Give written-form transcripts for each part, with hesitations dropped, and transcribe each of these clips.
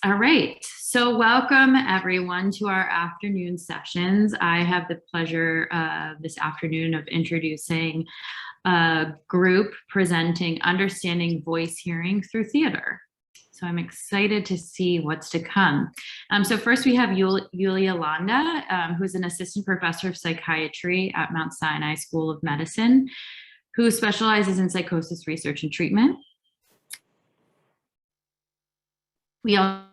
All right, so welcome everyone to our afternoon sessions. I have the pleasure this afternoon of introducing a group presenting Understanding Voice Hearing Through Theater. So I'm excited to see what's to come. So first we have Yulia Landa, who's an assistant professor of psychiatry at Mount Sinai School of Medicine, who specializes in psychosis research and treatment. We also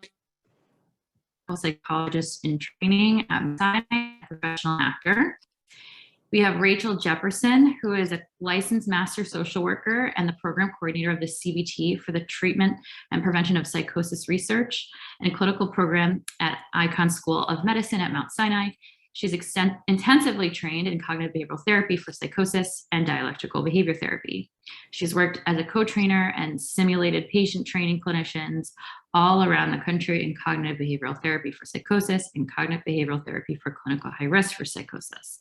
have a psychologist in training at Mount Sinai, a professional actor. We have Rachel Jefferson, who is a licensed master social worker and the program coordinator of the CBT for the treatment and prevention of psychosis research and clinical program at Icahn School of Medicine at Mount Sinai. She's intensively trained in cognitive behavioral therapy for psychosis and dialectical behavior therapy. She's worked as a co-trainer and simulated patient training clinicians all around the country in cognitive behavioral therapy for psychosis and cognitive behavioral therapy for clinical high risk for psychosis.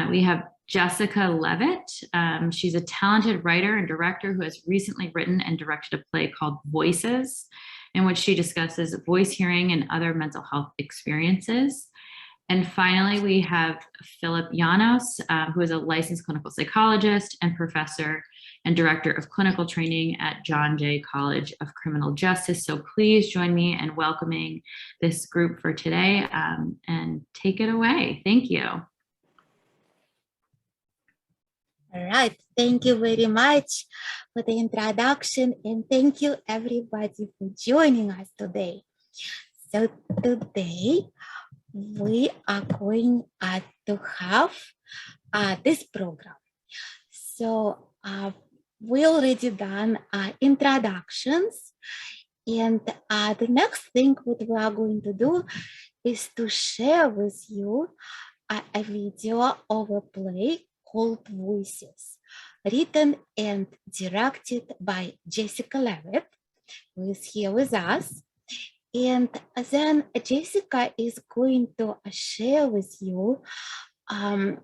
We have Jessica Levitt. She's a talented writer and director who has recently written and directed a play called Voices, in which she discusses voice hearing and other mental health experiences. And finally, we have Philip Janos, who is a licensed clinical psychologist and professor and director of clinical training at John Jay College of Criminal Justice. So please join me in welcoming this group for today and take it away. Thank you. All right, thank you very much for the introduction, and thank you everybody for joining us today. So today we are going to have this program. So we already done introductions, and the next thing what we are going to do is to share with you a video of a play called Voices, written and directed by Jessica Levitt, who is here with us. And then Jessica is going to share with you her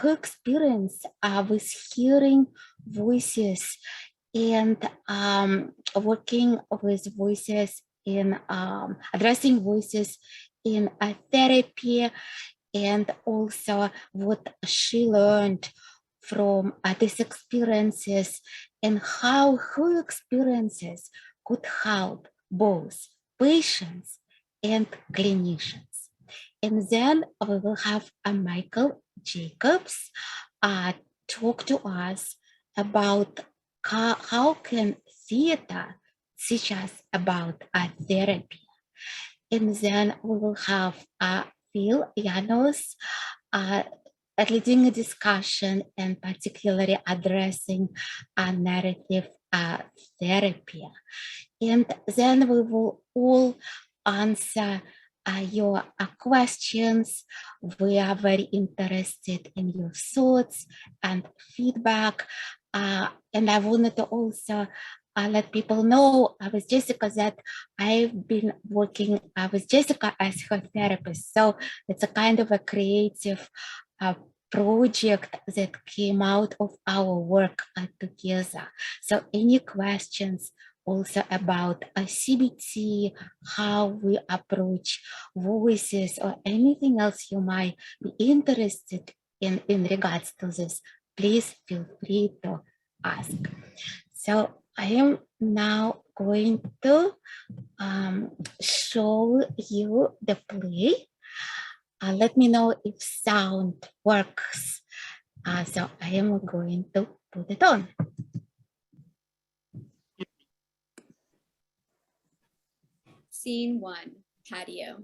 experience with hearing voices and working with voices in addressing voices in therapy, and also what she learned from these experiences and how her experiences could help both patients and clinicians. And then we will have Michael Jacobs talk to us about how can theater teach us about therapy. And then we will have Phil Janos leading a discussion and particularly addressing narrative therapy. And then we will all answer your questions. We are very interested in your thoughts and feedback. And I wanted to also let people know with Jessica that I've been working with Jessica as her therapist. So it's a kind of a creative project that came out of our work together. So any questions also about CBT, how we approach voices, or anything else you might be interested in regards to this, please feel free to ask. So I am now going to show you the play. Let me know if sound works. So I am going to put it on. Scene 1, patio.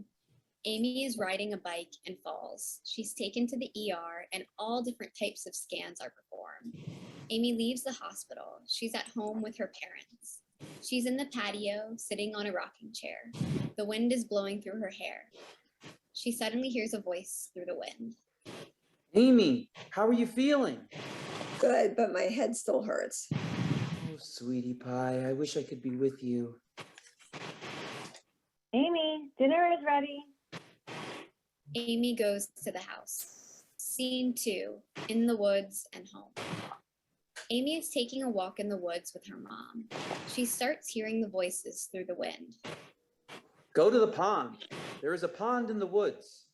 Amy is riding a bike and falls. She's taken to the ER and all different types of scans are performed. Amy leaves the hospital. She's at home with her parents. She's in the patio, sitting on a rocking chair. The wind is blowing through her hair. She suddenly hears a voice through the wind. Amy, how are you feeling? Good, but my head still hurts. Oh, sweetie pie, I wish I could be with you. Amy, dinner is ready. Amy goes to the house. Scene 2, in the woods and home. Amy is taking a walk in the woods with her mom. She starts hearing the voices through the wind. Go to the pond. There is a pond in the woods.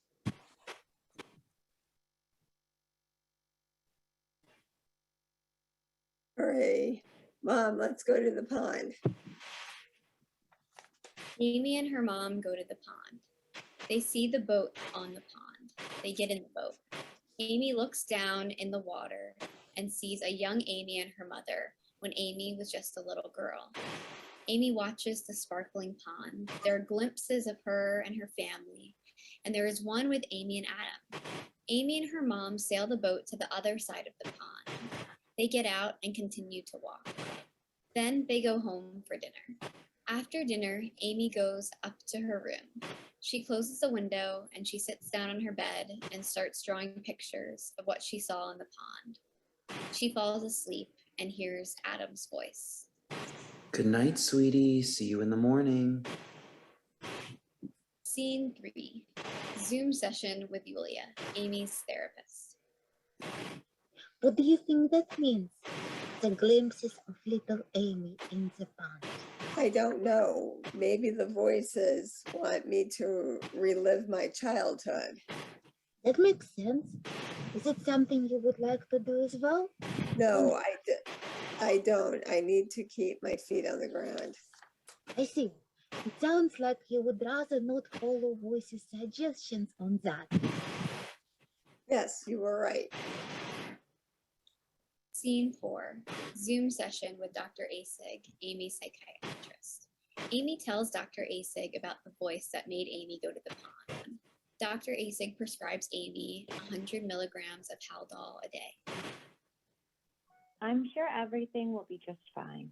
Hurry. Mom, let's go to the pond. Amy and her mom go to the pond. They see the boat on the pond. They get in the boat. Amy looks down in the water and sees a young Amy and her mother when Amy was just a little girl. Amy watches the sparkling pond. There are glimpses of her and her family, and there is one with Amy and Adam. Amy and her mom sail the boat to the other side of the pond. They get out and continue to walk. Then they go home for dinner. After dinner, Amy goes up to her room. She closes the window and she sits down on her bed and starts drawing pictures of what she saw in the pond. She falls asleep and hears Adam's voice. Good night, sweetie. See you in the morning. Scene 3, Zoom session with Yulia, Amy's therapist. What do you think that means? The glimpses of little Amy in the pond. I don't know. Maybe the voices want me to relive my childhood. That makes sense. Is it something you would like to do as well? No, I don't. I need to keep my feet on the ground. I see. It sounds like you would rather not follow voices' suggestions on that. Yes, you were right. Scene 4, Zoom session with Dr. Asig, Amy's psychiatrist. Amy tells Dr. Asig about the voice that made Amy go to the pond. Dr. Asig prescribes Amy 100 milligrams of Haldol a day. I'm sure everything will be just fine.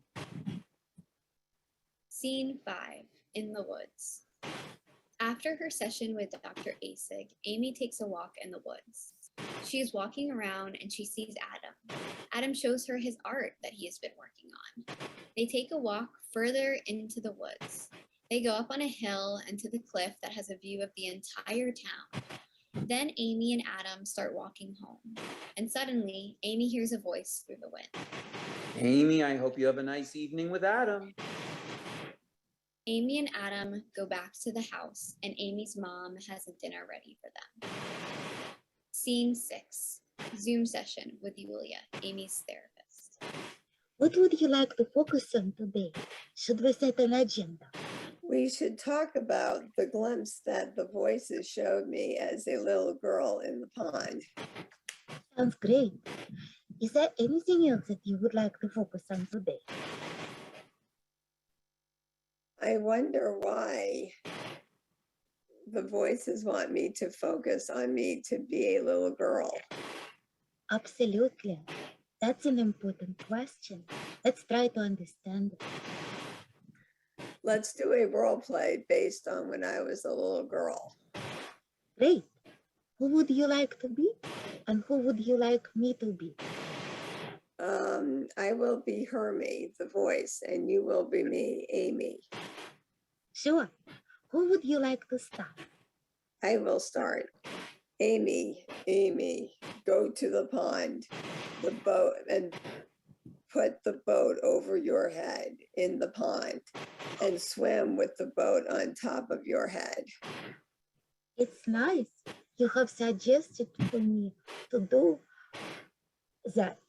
Scene 5, in the woods. After her session with Dr. Asig, Amy takes a walk in the woods. She is walking around and she sees Adam. Adam shows her his art that he has been working on. They take a walk further into the woods. They go up on a hill and to the cliff that has a view of the entire town. Then Amy and Adam start walking home. And suddenly, Amy hears a voice through the wind. Amy, I hope you have a nice evening with Adam. Amy and Adam go back to the house and Amy's mom has a dinner ready for them. Scene 6, Zoom session with Yulia, Amy's therapist. What would you like to focus on today? Should we set an agenda? We should talk about the glimpse that the voices showed me as a little girl in the pond. Sounds great. Is there anything else that you would like to focus on today? I wonder why the voices want me to focus on me to be a little girl. Absolutely. That's an important question. Let's try to understand it. Let's do a role play based on when I was a little girl. Great. Who would you like to be? And who would you like me to be? I will be Hermie, the voice, and you will be me, Amy. Sure. Who would you like to start? I will start. Amy, go to the pond, the boat, and put the boat over your head in the pond and swim with the boat on top of your head. It's nice. You have suggested to me to do that.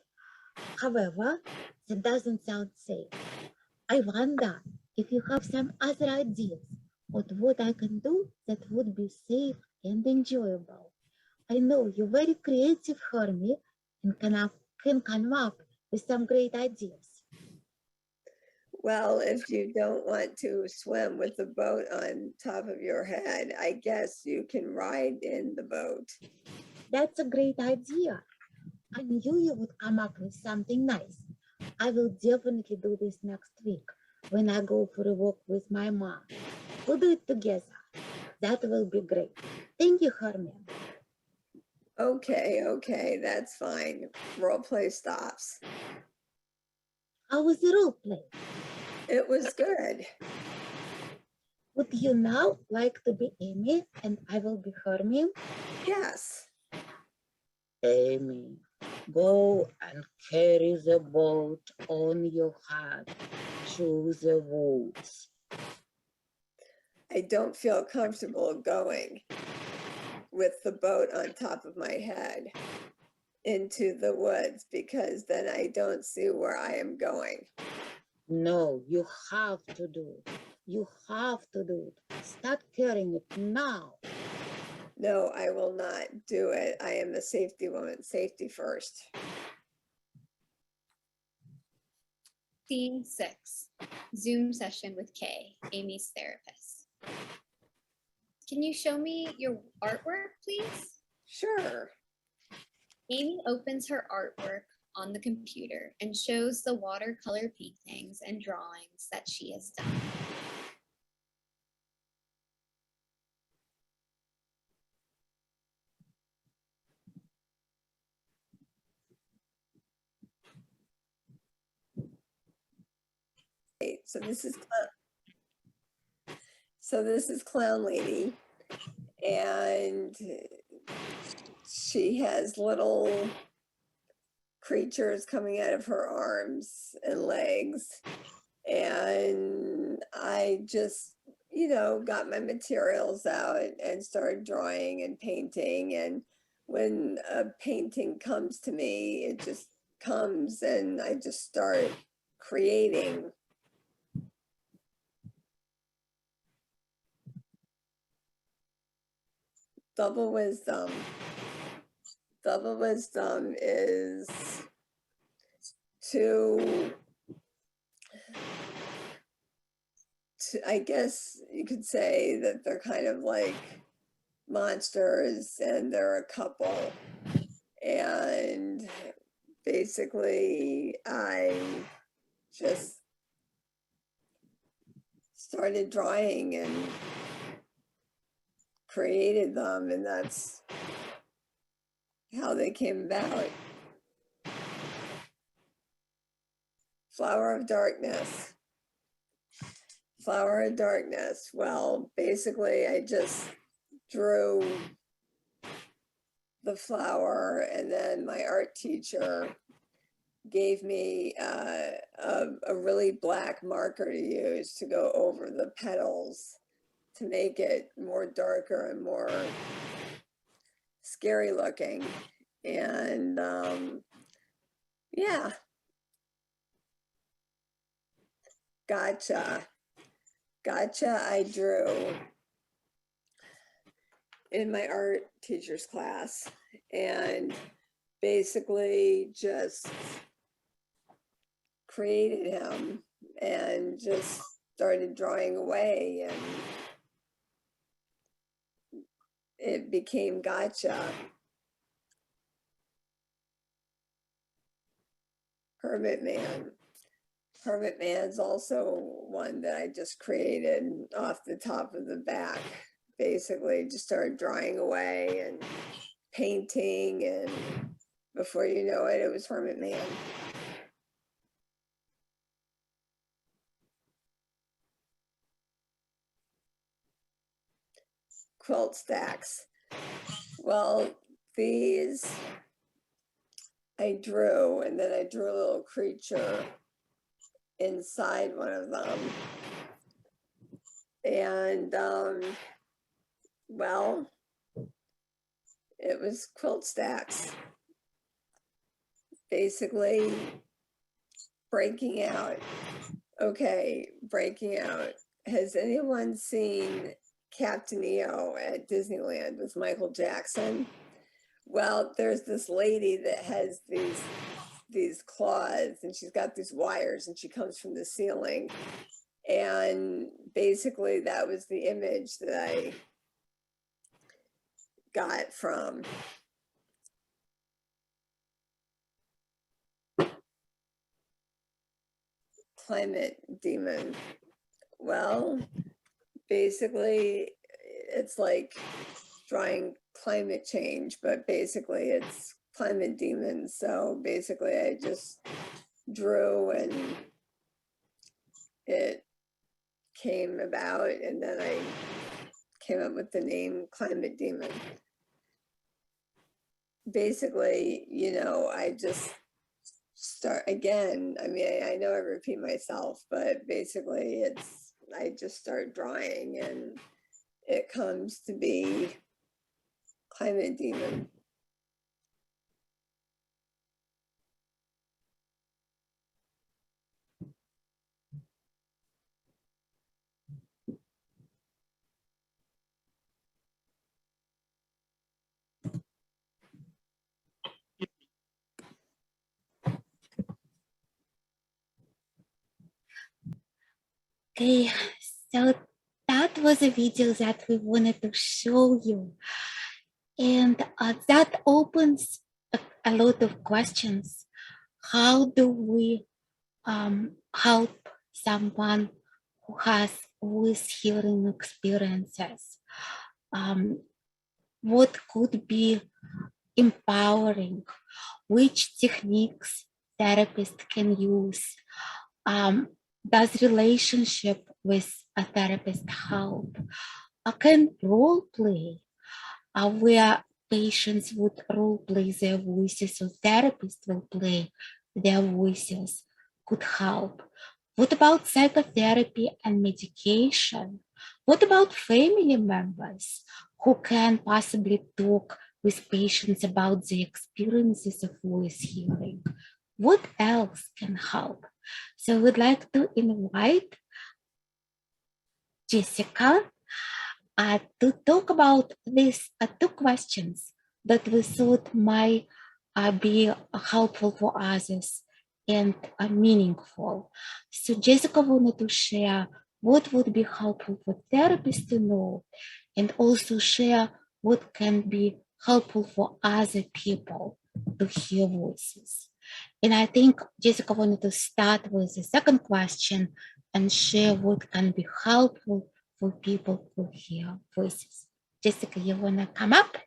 However, that doesn't sound safe. I wonder if you have some other ideas of what I can do that would be safe and enjoyable. I know you're very creative, Hermie, and can come up with some great ideas. Well, if you don't want to swim with the boat on top of your head, I guess you can ride in the boat. That's a great idea. I knew you would come up with something nice. I will definitely do this next week when I go for a walk with my mom. We'll do it together. That will be great. Thank you, Hermie. Okay, that's fine. Role play stops. How was the role play? It was good. Would you now like to be Amy and I will be Hermie? Yes. Amy, go and carry the boat on your head through the woods. I don't feel comfortable going with the boat on top of my head into the woods, because then I don't see where I am going. No, you have to do it. You have to do it. Start carrying it now. No, I will not do it. I am a safety woman. Safety first. Scene 6, Zoom session with Kay, Amy's therapist. Can you show me your artwork, please? Sure. Amy opens her artwork on the computer and shows the watercolor paintings and drawings that she has done. So this is Clown Lady, and she has little creatures coming out of her arms and legs, and I just, you know, got my materials out and started drawing and painting. And when a painting comes to me, it just comes, and I just start creating. Double wisdom. Double wisdom is to, I guess you could say that they're kind of like monsters, and they're a couple. And basically, I just started drawing and created them, and that's how they came about. Flower of darkness. Flower of darkness. Well, basically, I just drew the flower, and then my art teacher gave me a really black marker to use to go over the petals to make it more darker and more scary looking. And yeah. Gotcha. I drew in my art teacher's class, and basically just created him and just started drawing away, and it became Gotcha. Hermit Man. Hermit Man's also one that I just created off the top of the back. Basically just started drawing away and painting, and before you know it, it was Hermit Man. Quilt stacks. Well, these I drew, and then I drew a little creature inside one of them. And well, it was quilt stacks. Basically breaking out. Okay, breaking out. Has anyone seen Captain EO at Disneyland with Michael Jackson? Well, there's this lady that has these claws, and she's got these wires, and she comes from the ceiling. And basically that was the image that I got from Climate Demon. Well, basically it's like drawing climate change, but basically it's Climate Demon. So basically I just drew, and it came about, and then I came up with the name Climate Demon. Basically, you know, I just start again. I mean, I know I repeat myself, but basically it's, I just start drawing, and it comes to be Climate Demon. Okay, so that was a video that we wanted to show you. And that opens a lot of questions. How do we help someone who has with hearing experiences? What could be empowering? Which techniques therapists can use? Does relationship with a therapist help? Can role play, where patients would role play their voices or therapists will play their voices, could help. What about psychotherapy and medication? What about family members who can possibly talk with patients about the experiences of voice hearing? What else can help? So we'd like to invite Jessica to talk about these two questions that we thought might be helpful for others and meaningful. So Jessica wanted to share what would be helpful for therapists to know, and also share what can be helpful for other people to hear voices. And I think Jessica wanted to start with the second question and share what can be helpful for people who hear voices. Jessica, you want to come up?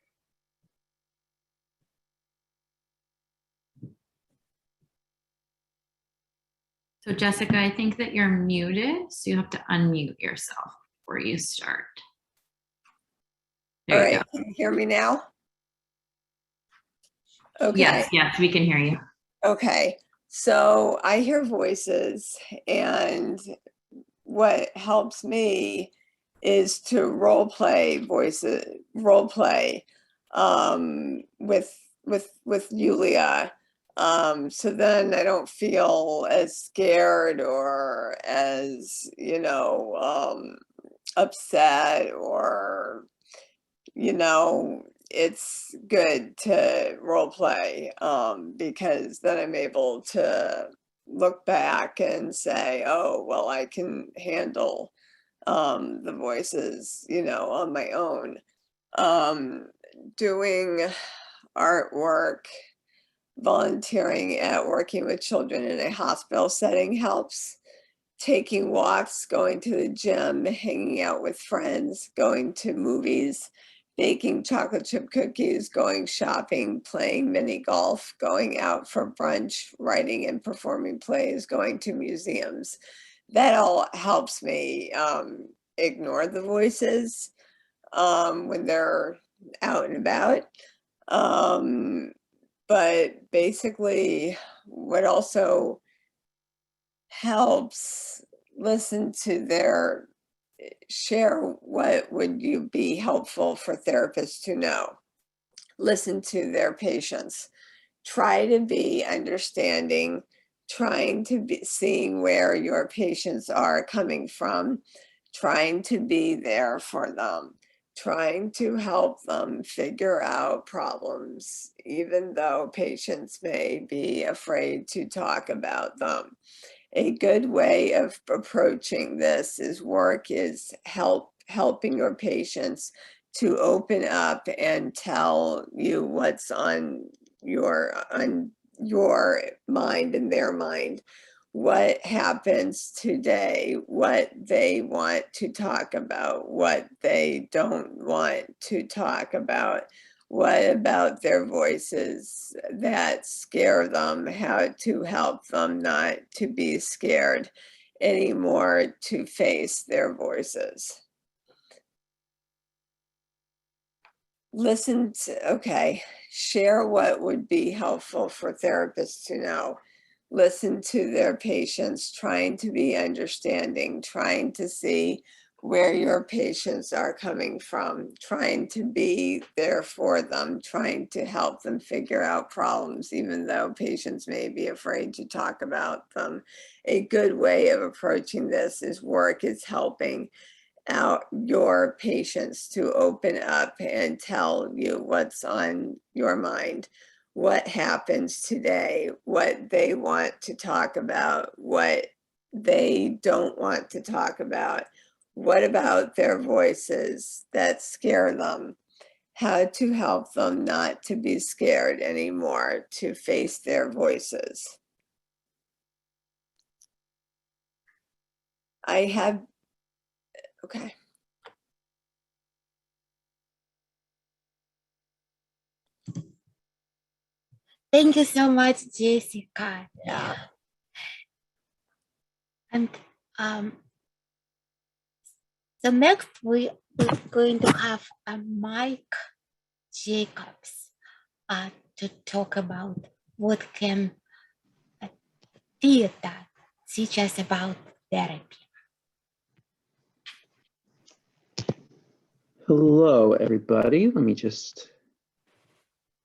So Jessica, I think that you're muted, so you have to unmute yourself before you start. All There you right, can you hear me now? go. Okay. Yes, we can hear you. Okay, so I hear voices, and what helps me is to role play voices, role play with Yulia. So then I don't feel as scared or as, upset, or, it's good to role play, because then I'm able to look back and say, oh, well, I can handle the voices, on my own. Doing artwork, volunteering at working with children in a hospital setting helps. Taking walks, going to the gym, hanging out with friends, going to movies, baking chocolate chip cookies, going shopping, playing mini golf, going out for brunch, writing and performing plays, going to museums. That all helps me ignore the voices when they're out and about. But basically, what also helps, listen to their, share what would you be helpful for therapists to know. Listen to their patients. Try to be understanding, trying to be seeing where your patients are coming from, trying to be there for them, trying to help them figure out problems, even though patients may be afraid to talk about them. A good way of approaching this is helping your patients to open up and tell you what's on your mind and their mind, what happens today, what they want to talk about, what they don't want to talk about. What about their voices that scare them? How to help them not to be scared anymore, to face their voices. Listen to, okay, share what would be helpful for therapists to know. listen to their patients, trying to be understanding, trying to see where your patients are coming from, trying to be there for them, trying to help them figure out problems, even though patients may be afraid to talk about them. A good way of approaching this is helping out your patients to open up and tell you what's on your mind, what happens today, what they want to talk about, what they don't want to talk about, what about their voices that scare them, how to help them not to be scared anymore, to face their voices. Okay. Thank you so much, Jessica. Yeah. And so next we're going to have Mike Jacobs to talk about what can theater teach us about therapy. Hello, everybody. Let me just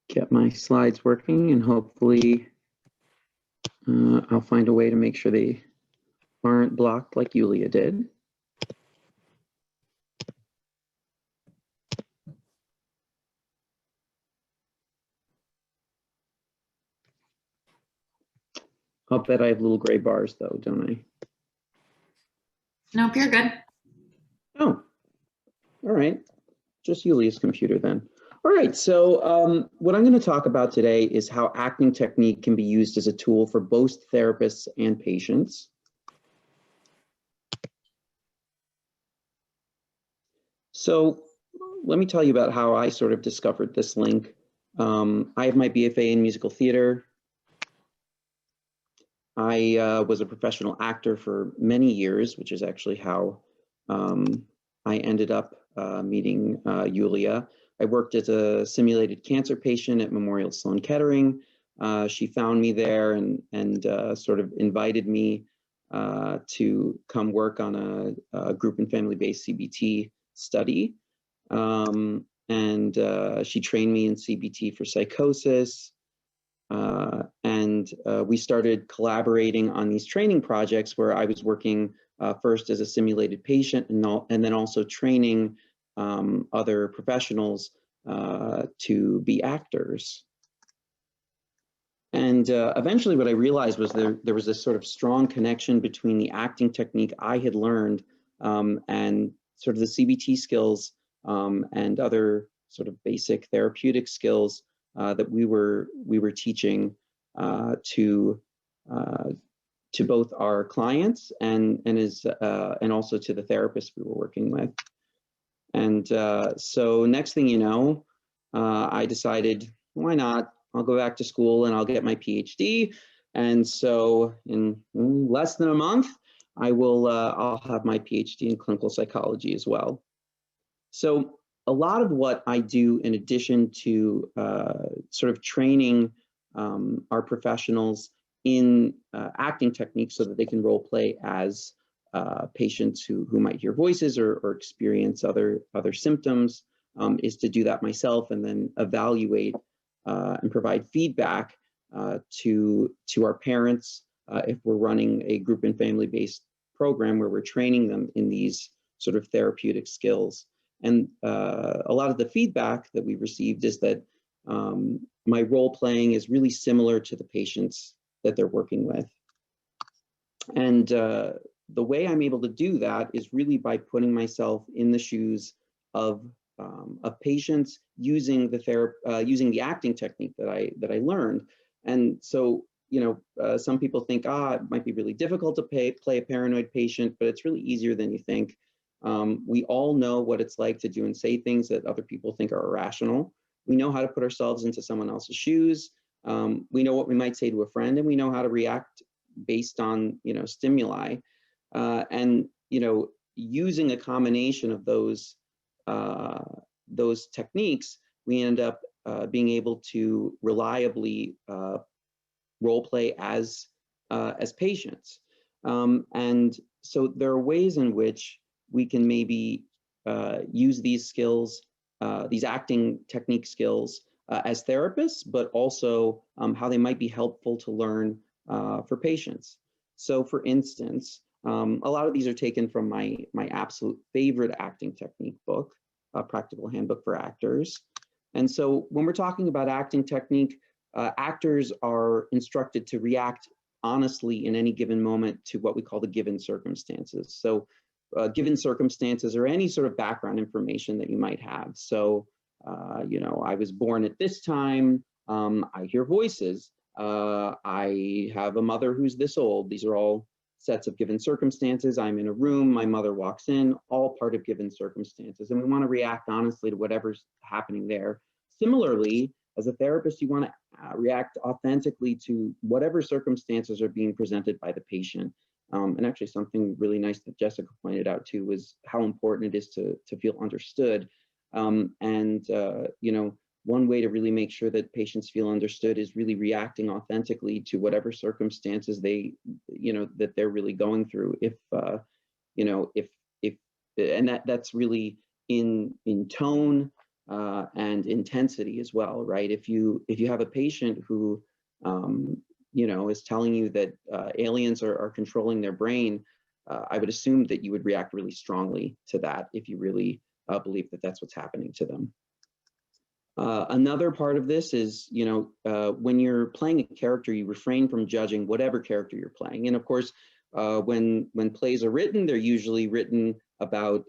get my slides working, and hopefully I'll find a way to make sure they aren't blocked like Yulia did. I'll bet I have little gray bars though, don't I? Nope, you're good. Oh, all right. Just Yulia's computer then. All right, so what I'm going to talk about today is how acting technique can be used as a tool for both therapists and patients. So let me tell you about how I sort of discovered this link. I have my BFA in musical theater. I was a professional actor for many years, which is actually how I ended up meeting Yulia. I worked as a simulated cancer patient at Memorial Sloan Kettering. She found me there and sort of invited me to come work on a group and family-based CBT study. She trained me in CBT for psychosis. We started collaborating on these training projects where I was working first as a simulated patient and then also training other professionals to be actors. And eventually what I realized was there was this sort of strong connection between the acting technique I had learned and sort of the CBT skills and other sort of basic therapeutic skills that we were teaching to both our clients and also to the therapists we were working with. And so next thing you know, I decided, why not? I'll go back to school and I'll get my PhD. And so in less than a month, I'll have my PhD in clinical psychology as well. So a lot of what I do in addition to sort of training our professionals in acting techniques so that they can role play as patients who might hear voices or experience other symptoms is to do that myself and then evaluate and provide feedback to our parents if we're running a group and family-based program where we're training them in these sort of therapeutic skills. And a lot of the feedback that we received is that my role playing is really similar to the patients that they're working with. And the way I'm able to do that is really by putting myself in the shoes of patients using the acting technique that I learned. And so, some people think, it might be really difficult to play a paranoid patient, but it's really easier than you think. We all know what it's like to do and say things that other people think are irrational. We know how to put ourselves into someone else's shoes. We know what we might say to a friend, and we know how to react based on, stimuli. Using a combination of those techniques, we end up being able to reliably role play as as patients. And so there are ways in which we can maybe use these skills, these acting technique skills as therapists, but also how they might be helpful to learn for patients. So for instance, a lot of these are taken from my absolute favorite acting technique book, Practical Handbook for Actors. And so when we're talking about acting technique, actors are instructed to react honestly in any given moment to what we call the given circumstances. So given circumstances or any sort of background information that you might have. So, you know, I was born at this time, I hear voices, I have a mother who's this old. These are all sets of given circumstances. I'm in a room, my mother walks in, all part of given circumstances. And we want to react honestly to whatever's happening there. Similarly, as a therapist, you want to react authentically to whatever circumstances are being presented by the patient. And actually something really nice that Jessica pointed out too was how important it is to feel understood. You know, one way to really make sure that patients feel understood is really reacting authentically to whatever circumstances they, you know, that they're really going through. If, you know, and that's really in tone and intensity as well, right? If you have a patient who, you know, is telling you that aliens are controlling their brain, I would assume that you would react really strongly to that if you really believe that that's what's happening to them. Another part of this is, you know, when you're playing a character, you refrain from judging whatever character you're playing. And of course, when plays are written, they're usually written about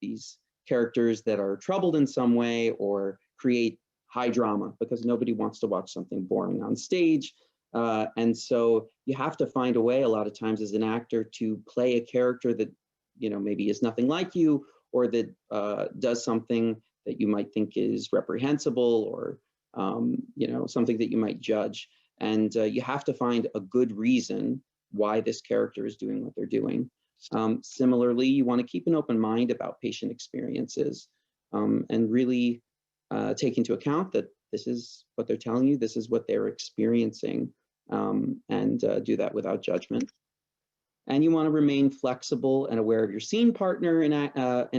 these characters that are troubled in some way or create high drama, because nobody wants to watch something boring on stage. And so you have to find a way a lot of times as an actor to play a character that, you know, maybe is nothing like you, or that does something that you might think is reprehensible, or, you know, something that you might judge. And you have to find a good reason why this character is doing what they're doing. Similarly, you want to keep an open mind about patient experiences and really take into account that this is what they're telling you, this is what they're experiencing, and do that without judgment. And you want to remain flexible and aware of your scene partner in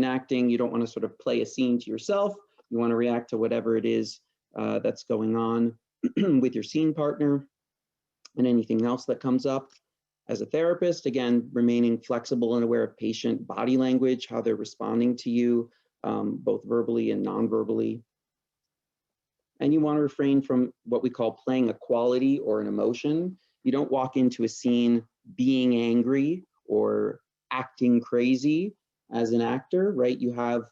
acting. You don't want to sort of play a scene to yourself. You want to react to whatever it is that's going on with your scene partner and anything else that comes up. As a therapist, again, remaining flexible and aware of patient body language, how they're responding to you, both verbally and non-verbally. And you want to refrain from what we call playing a quality or an emotion. You don't walk into a scene being angry or acting crazy as an actor, right? You have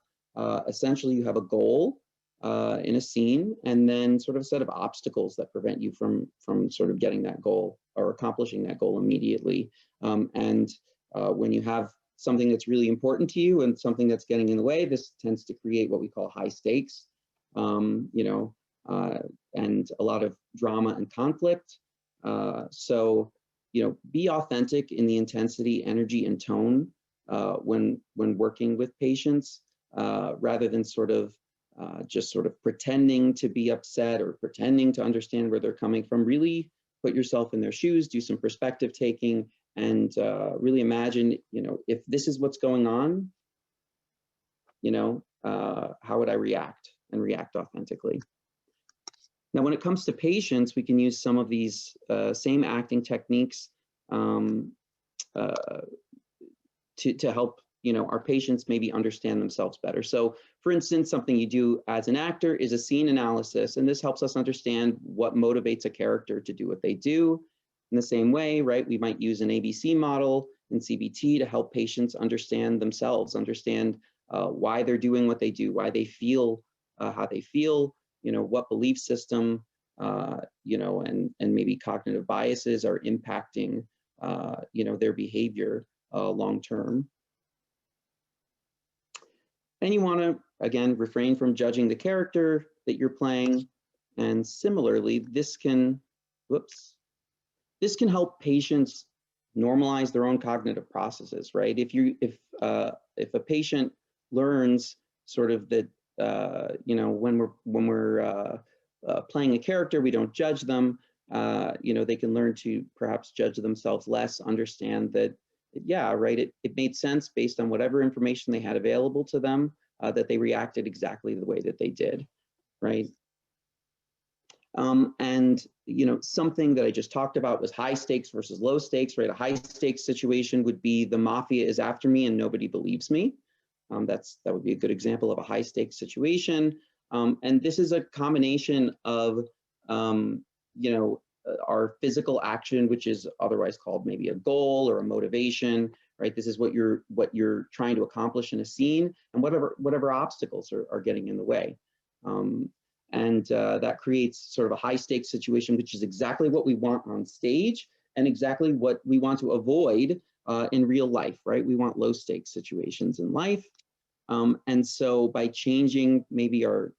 essentially you have a goal in a scene, and then sort of a set of obstacles that prevent you from sort of getting that goal or accomplishing that goal immediately. When you have something that's really important to you and something that's getting in the way, this tends to create what we call high stakes, you know, and a lot of drama and conflict. So, you know, be authentic in the intensity, energy, and tone when working with patients, rather than sort of just sort of pretending to be upset or pretending to understand where they're coming from. Really put yourself in their shoes, do some perspective taking, and really imagine, you know, if this is what's going on, you know, how would I react, and react authentically. Now, when it comes to patients, we can use some of these same acting techniques to help, you know, our patients maybe understand themselves better. So, for instance, something you do as an actor is a scene analysis, and this helps us understand what motivates a character to do what they do. In the same way, right, we might use an ABC model in CBT to help patients understand themselves, understand why they're doing what they do, why they feel how they feel, you know, what belief system, you know, and maybe cognitive biases are impacting, you know, their behavior long term. And you want to, again, refrain from judging the character that you're playing. And similarly, this can help patients normalize their own cognitive processes, right? If a patient learns sort of that, you know, when we're playing a character, we don't judge them. they can learn to perhaps judge themselves less, understand that, yeah, right, it made sense based on whatever information they had available to them, that they reacted exactly the way that they did, right? And something that I just talked about was high stakes versus low stakes, right? A high stakes situation would be the mafia is after me and nobody believes me. That would be a good example of a high stakes situation. And this is a combination of, our physical action, which is otherwise called maybe a goal or a motivation, right? This is what you're trying to accomplish in a scene, and whatever obstacles are getting in the way. And that creates sort of a high stakes situation, which is exactly what we want on stage and exactly what we want to avoid in real life, right? We want low stakes situations in life. And so by changing maybe our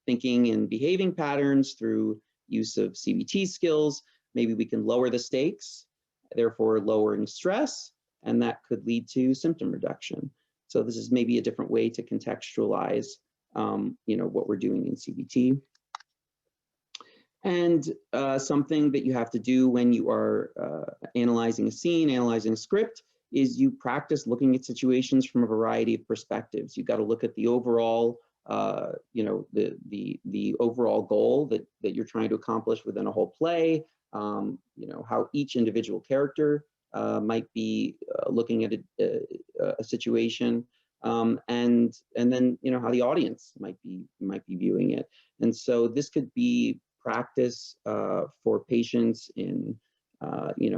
thinking and behaving patterns through use of CBT skills, maybe we can lower the stakes, therefore lowering stress, and that could lead to symptom reduction. So this is maybe a different way to contextualize what we're doing in CBT. And something that you have to do when you are analyzing a scene, analyzing a script, is you practice looking at situations from a variety of perspectives. You've got to look at the overall, the overall goal that you're trying to accomplish within a whole play. How each individual character might be looking at a situation. And then how the audience might be viewing it. And so this could be practice for patients in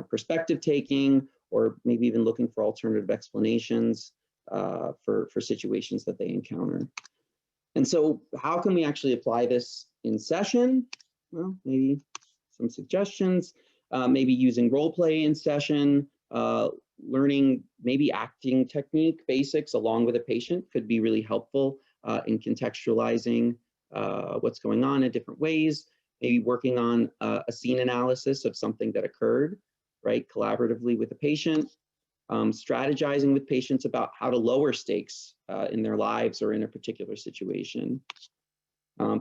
perspective taking, or maybe even looking for alternative explanations for situations that they encounter. And so how can we actually apply this in session? Well, maybe some suggestions, maybe using role play in session, learning maybe acting technique basics along with a patient could be really helpful in contextualizing what's going on in different ways. Maybe working on a scene analysis of something that occurred, right, collaboratively with the patient. Strategizing with patients about how to lower stakes in their lives or in a particular situation.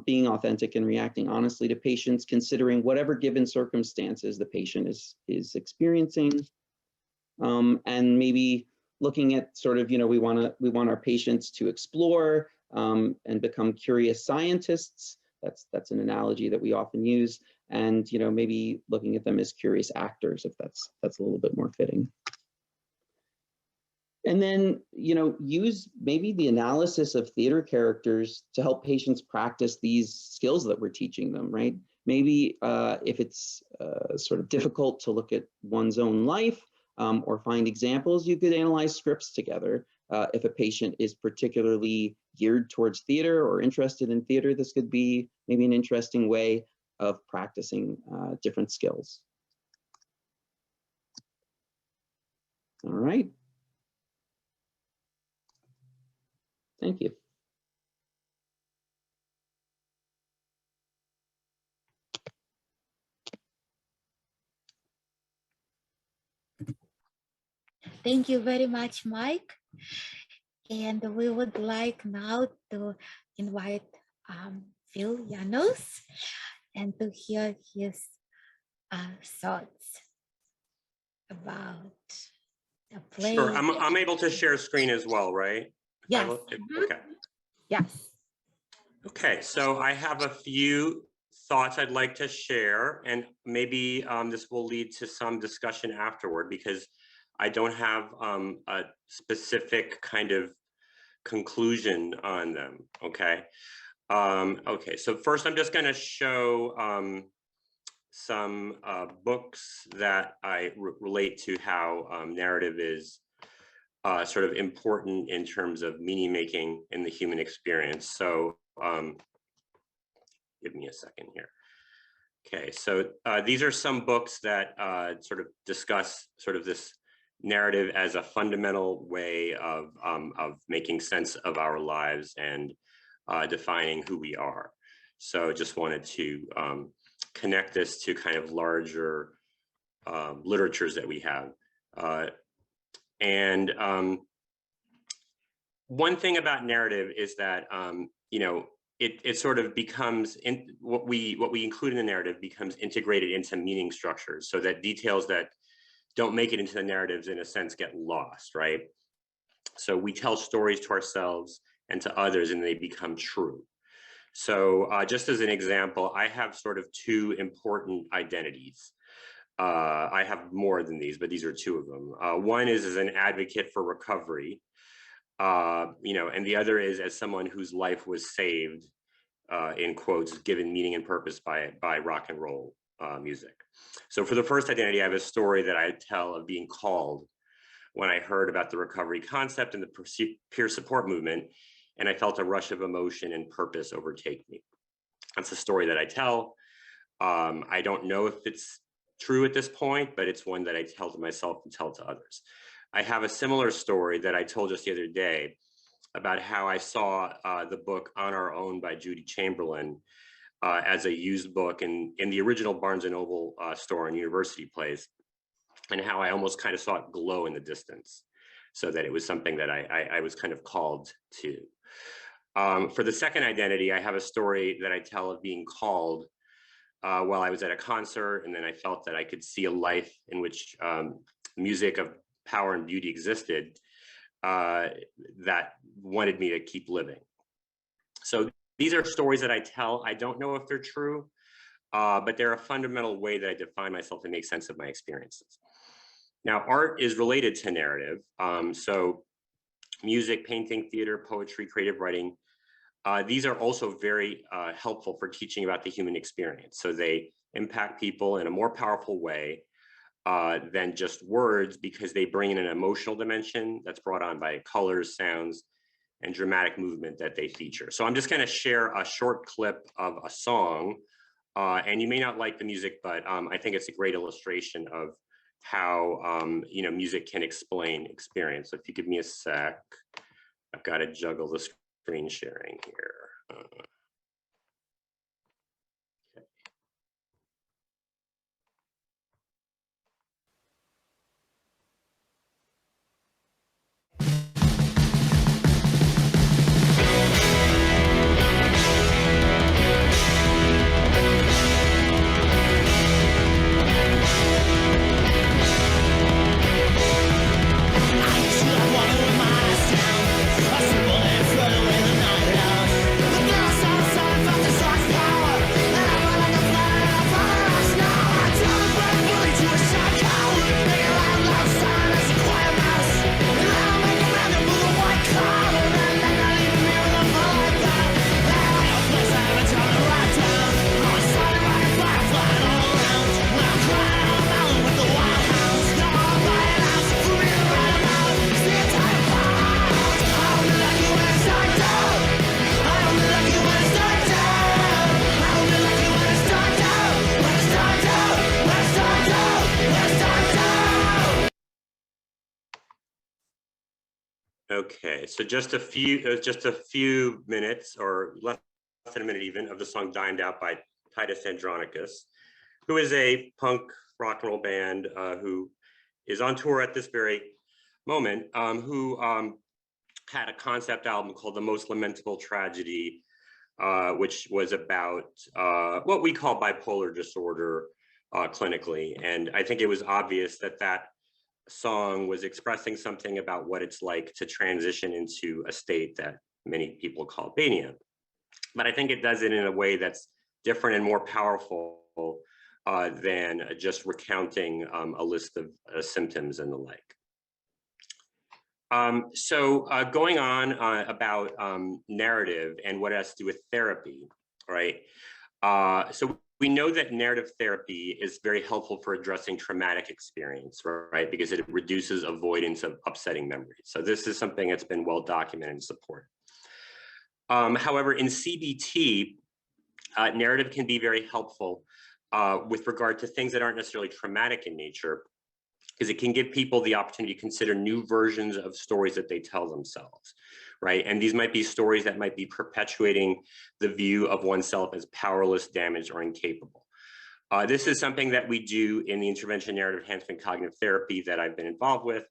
Being authentic and reacting honestly to patients, considering whatever given circumstances the patient is experiencing. And maybe looking at sort of, we want our patients to explore and become curious scientists. That's an analogy that we often use. And maybe looking at them as curious actors, if that's a little bit more fitting. And then use maybe the analysis of theater characters to help patients practice these skills that we're teaching them, right? Maybe if it's sort of difficult to look at one's own life, or find examples, you could analyze scripts together. If a patient is particularly geared towards theater or interested in theater, this could be maybe an interesting way of practicing different skills. All right. Thank you. Thank you very much, Mike. And we would like now to invite Phil Janos and to hear his thoughts about the play. Sure, I'm able to share screen as well, right? Yes. Okay. Yes. Okay, so I have a few thoughts I'd like to share, and maybe this will lead to some discussion afterward, because I don't have a specific kind of conclusion on them, okay? Okay, so first I'm just gonna show some books that I relate to how narrative is sort of important in terms of meaning making in the human experience. So give me a second here. Okay, so these are some books that sort of discuss sort of this narrative as a fundamental way of making sense of our lives and defining who we are. So just wanted to connect this to kind of larger literatures that we have. And one thing about narrative is that, it sort of becomes what we include in the narrative becomes integrated into meaning structures, so that details that don't make it into the narratives in a sense get lost, right? So we tell stories to ourselves and to others and they become true. So just as an example, I have sort of two important identities. I have more than these, but these are two of them. One is as an advocate for recovery, and the other is as someone whose life was saved, in quotes, given meaning and purpose by rock and roll music. So for the first identity, I have a story that I tell of being called when I heard about the recovery concept and the peer support movement, and I felt a rush of emotion and purpose overtake me. That's a story that I tell. I don't know if it's true at this point, but it's one that I tell to myself and tell to others. I have a similar story that I told just the other day about how I saw the book On Our Own by Judy Chamberlain as a used book in the original Barnes & Noble store in University Place, and how I almost kind of saw it glow in the distance, so that it was something that I was kind of called to. For the second identity, I have a story that I tell of being called while I was at a concert, and then I felt that I could see a life in which music of power and beauty existed that wanted me to keep living. So these are stories that I tell. I don't know if they're true, but they're a fundamental way that I define myself and make sense of my experiences. Now, art is related to narrative. So music, painting, theater, poetry, creative writing, these are also very helpful for teaching about the human experience. So they impact people in a more powerful way than just words, because they bring in an emotional dimension that's brought on by colors, sounds, and dramatic movement that they feature. So I'm just going to share a short clip of a song, and you may not like the music, but I think it's a great illustration of how music can explain experience. So if you give me a sec, I've got to juggle the screen sharing here. Okay, so just a few minutes, or less than a minute even, of the song "Dined Out" by Titus Andronicus, who is a punk rock and roll band who is on tour at this very moment, who had a concept album called "The Most Lamentable Tragedy," which was about what we call bipolar disorder clinically. And I think it was obvious that that song was expressing something about what it's like to transition into a state that many people call mania. But I think it does it in a way that's different and more powerful than just recounting a list of symptoms and the like. Going on about narrative and what it has to do with therapy, right? So we know that narrative therapy is very helpful for addressing traumatic experience, right? Because it reduces avoidance of upsetting memories. So this is something that's been well documented and supported. However, in CBT, narrative can be very helpful with regard to things that aren't necessarily traumatic in nature, because it can give people the opportunity to consider new versions of stories that they tell themselves, right? And these might be stories that might be perpetuating the view of oneself as powerless, damaged, or incapable. This is something that we do in the intervention narrative enhancement cognitive therapy that I've been involved with.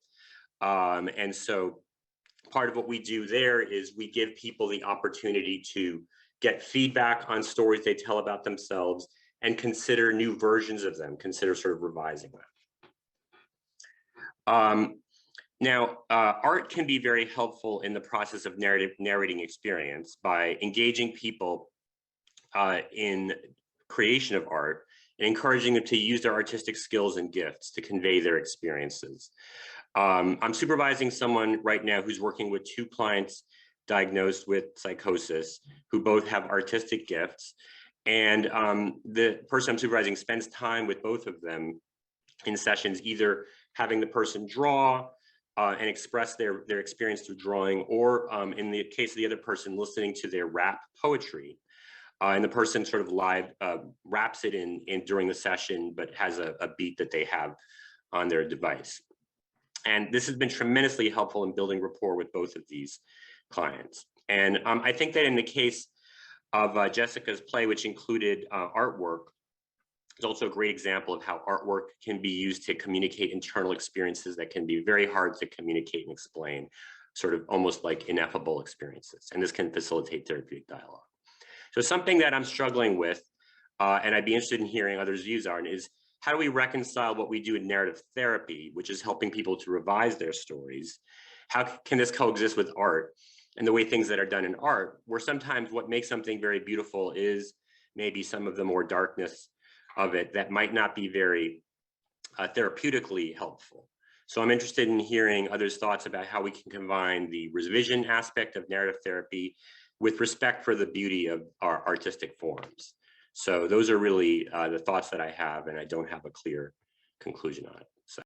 And so part of what we do there is we give people the opportunity to get feedback on stories they tell about themselves, and consider new versions of them, consider sort of revising them. Now, art can be very helpful in the process of narrating experience by engaging people in creation of art and encouraging them to use their artistic skills and gifts to convey their experiences. I'm supervising someone right now who's working with 2 clients diagnosed with psychosis who both have artistic gifts. And the person I'm supervising spends time with both of them in sessions, either having the person draw and express their experience through drawing, or in the case of the other person, listening to their rap poetry. And the person sort of live raps it in during the session, but has a beat that they have on their device. And this has been tremendously helpful in building rapport with both of these clients. And I think that in the case of Jessica's play, which included artwork, is also a great example of how artwork can be used to communicate internal experiences that can be very hard to communicate and explain, sort of almost like ineffable experiences. And this can facilitate therapeutic dialogue. So something that I'm struggling with, and I'd be interested in hearing others' views on, is how do we reconcile what we do in narrative therapy, which is helping people to revise their stories? How can this coexist with art and the way things that are done in art, where sometimes what makes something very beautiful is maybe some of the more darkness of it that might not be very therapeutically helpful. So I'm interested in hearing others' thoughts about how we can combine the revision aspect of narrative therapy with respect for the beauty of our artistic forms. So those are really the thoughts that I have, and I don't have a clear conclusion on it.